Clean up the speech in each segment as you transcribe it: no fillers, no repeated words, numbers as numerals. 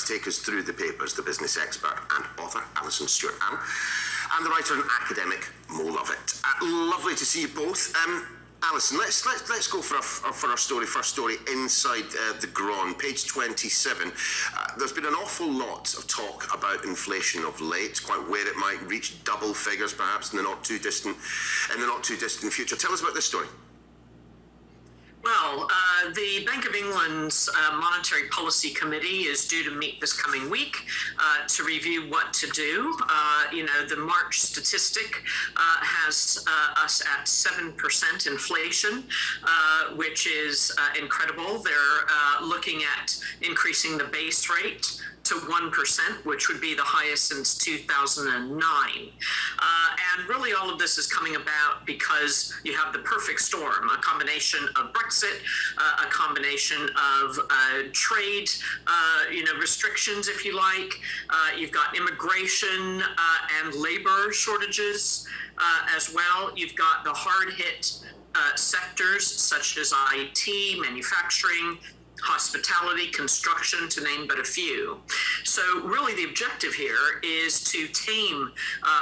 to take us through the papers, the business expert and author Alison Stewart-Ann, and the writer and academic Mo Lovett. Lovely to see you both. Alison, let's go for our story. First story inside the Gron, page 27. There's been an awful lot of talk about inflation of late, quite where it might reach double figures, perhaps in the not too distant future. Tell us about this story. Well, the Bank of England's Monetary Policy Committee is due to meet this coming week to review what to do. The March statistic has us at 7% inflation, which is incredible. They're looking at increasing the base rate to 1%, which would be the highest since 2009. And really all of this is coming about because you have the perfect storm, a combination of Brexit, a combination of trade, restrictions, if you like. You've got immigration and labor shortages as well. You've got the hard-hit sectors such as IT, manufacturing, hospitality, construction, to name but a few. So really the objective here is to tame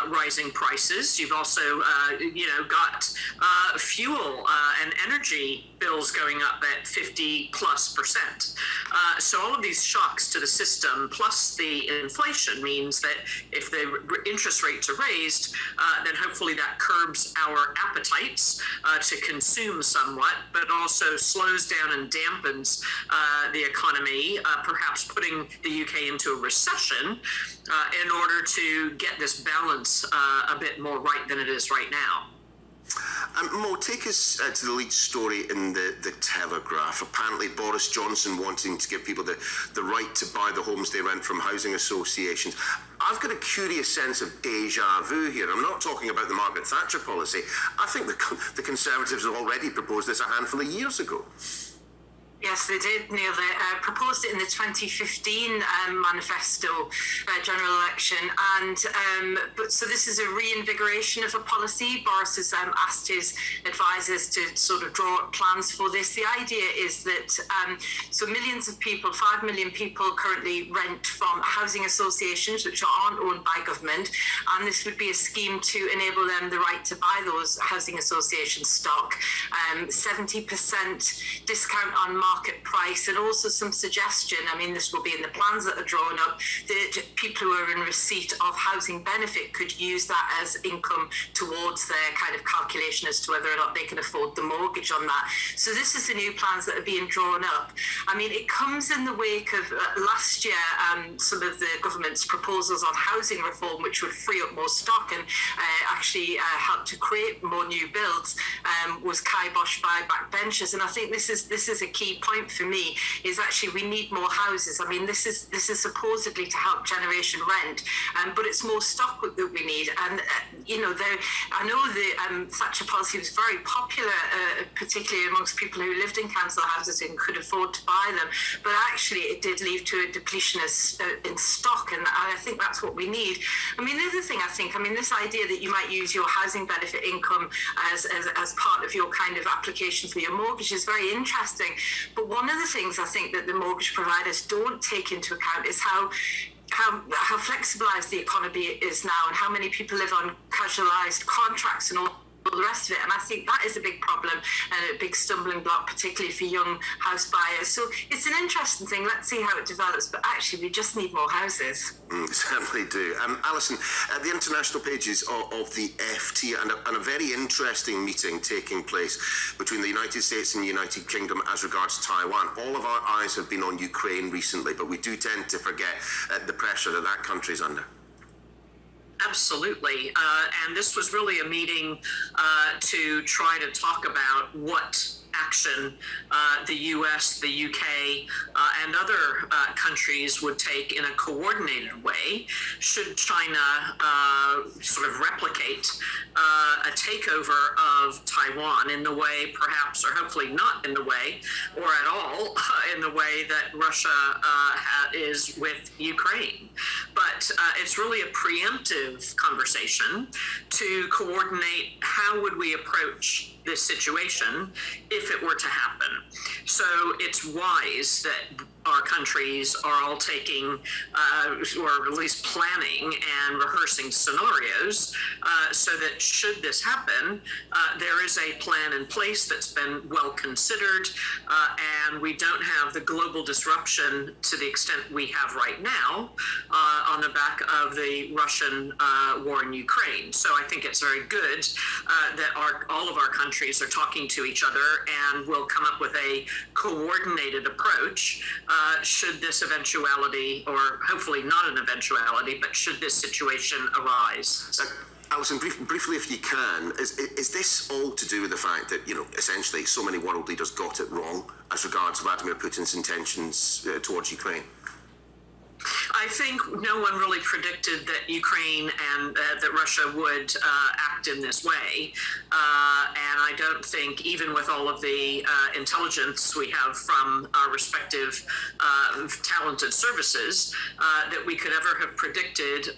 rising prices. You've also, got fuel and energy bills going up at 50+%. So all of these shocks to the system, plus the inflation, means that if the interest rates are raised, then hopefully that curbs our appetites to consume somewhat, but also slows down and dampens the economy, perhaps putting the UK into a recession in order to get this balance a bit more right than it is right now. Mo, take us to the lead story in the Telegraph. Apparently Boris Johnson wanting to give people the right to buy the homes they rent from housing associations. I've got a curious sense of deja vu here. I'm not talking about the Margaret Thatcher policy. I think the Conservatives have already proposed this a handful of years ago. Yes, they did, Neil. They proposed it in the 2015 manifesto general election, so this is a reinvigoration of a policy. Boris has asked his advisors to sort of draw up plans for this. The idea is that millions of people, 5 million people currently rent from housing associations which aren't owned by government, and this would be a scheme to enable them the right to buy those housing association stock, 70% discount on market price, and also some suggestion, this will be in the plans that are drawn up, that people who are in receipt of housing benefit could use that as income towards their kind of calculation as to whether or not they can afford the mortgage on that. So this is the new plans that are being drawn up. It comes in the wake of last year, some of the government's proposals on housing reform, which would free up more stock and actually help to create more new builds, was kiboshed by backbenchers. And I think this is a key point for me, is actually we need more houses. This is supposedly to help generation rent, but it's more stock that we need. And I know the Thatcher policy was very popular, particularly amongst people who lived in council houses and could afford to buy them, but actually it did lead to a depletion in stock, and I think that's what we need. The other thing I think, this idea that you might use your housing benefit income as part of your kind of application for your mortgage is very interesting. But one of the things I think that the mortgage providers don't take into account is how flexibilized the economy is now, and how many people live on casualized contracts and all the rest of it. And I think that is a big problem and a big stumbling block, particularly for young house buyers. So it's an interesting thing. Let's see how it develops. But actually, we just need more houses. Certainly do. Alison, the international pages of the FT, and a very interesting meeting taking place between the United States and the United Kingdom as regards Taiwan. All of our eyes have been on Ukraine recently, but we do tend to forget the pressure that country is under. Absolutely. And this was really a meeting to try to talk about what action the US, the UK, and other countries would take in a coordinated way should China sort of replicate a takeover of Taiwan in the way, perhaps, or hopefully not in the way, or at all, in the way that Russia is with Ukraine. But it's really a preemptive conversation to coordinate how would we approach this situation if it were to happen. So it's wise that our countries are all taking, or at least planning and rehearsing scenarios, so that should this happen, there is a plan in place that's been well considered, and we don't have the global disruption to the extent we have right now on the back of the Russian war in Ukraine. So I think it's very good that all of our countries are talking to each other and will come up with a coordinated approach should this eventuality, or hopefully not an eventuality, but should this situation arise. Alison, briefly, if you can, is this all to do with the fact that, essentially so many world leaders got it wrong as regards Vladimir Putin's intentions towards Ukraine? I think no one really predicted that Ukraine and that Russia would act in this way. And I don't think, even with all of the intelligence we have from our respective talented services, that we could ever have predicted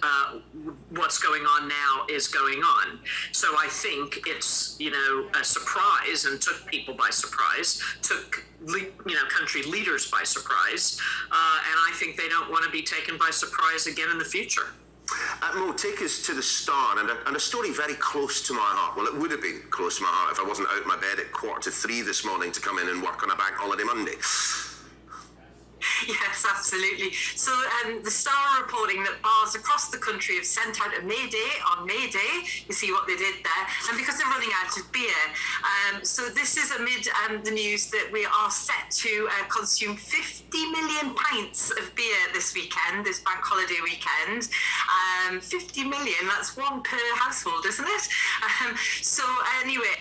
what's going on now is going on. So I think it's, a surprise and took people by surprise, took country leaders by surprise, and I think they don't want to be taken by surprise again in the future. Mo, take us to the start, and a story very close to my heart. Well, it would have been close to my heart if I wasn't out of my bed at 2:45 this morning to come in and work on a bank holiday Monday. Yes, absolutely. So the Star reporting that bars across the country have sent out a Mayday on May Day. You see what they did there. And because they're running out of beer. So this is amid the news that we are set to consume 50 million pints of beer this weekend, this bank holiday weekend. 50 million, that's one per household, isn't it? So anyway,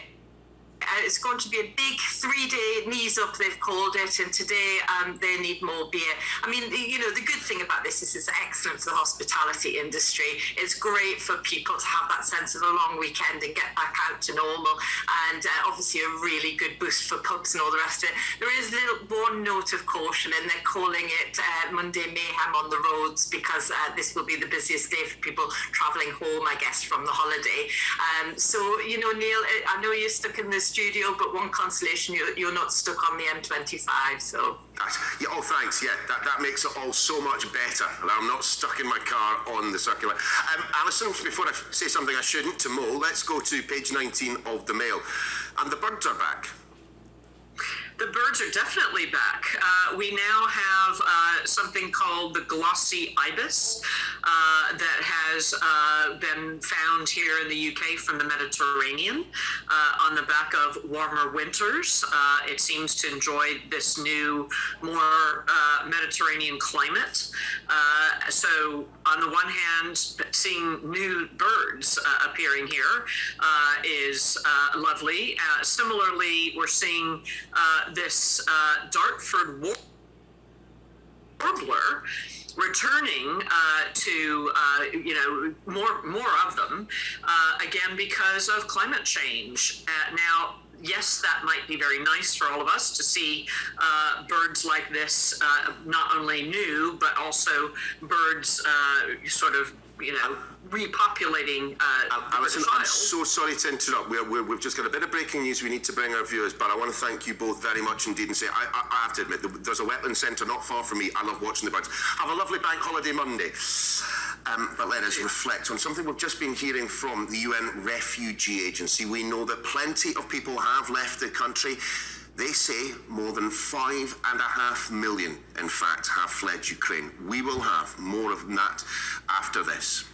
it's going to be a big 3-day knees up, they've called it, and today they need more beer. I mean, the good thing about this is it's excellent for the hospitality industry. It's great for people to have that sense of a long weekend and get back out to normal, and obviously a really good boost for pubs and all the rest of it. There is one note of caution, and they're calling it Monday Mayhem on the roads, because this will be the busiest day for people travelling home, I guess, from the holiday. So, Neil, I know you're stuck in this studio, but one consolation, you're not stuck on the M25, so. Yeah, oh, thanks. Yeah, that makes it all so much better. And I'm not stuck in my car on the circular. Alison, before I say something I shouldn't to Mo, let's go to page 19 of the Mail. And the birds are back. The birds are definitely back. We now have something called the glossy ibis that has been found here in the UK from the Mediterranean on the back of warmer winters. It seems to enjoy this new, more Mediterranean climate. So on the one hand, seeing new birds appearing here is lovely. Similarly, we're seeing this Dartford warbler returning to more of them again because of climate change. Now, yes, that might be very nice for all of us to see birds like this, not only new, but also birds sort of, repopulating Alison, I'm so sorry to interrupt. We've just got a bit of breaking news we need to bring our viewers, but I want to thank you both very much indeed and say, I have to admit, there's a wetland centre not far from me. I love watching the birds. Have a lovely bank holiday Monday. But let us reflect on something we've just been hearing from the UN Refugee Agency. We know that plenty of people have left the country. They say more than 5.5 million, in fact, have fled Ukraine. We will have more of that after this.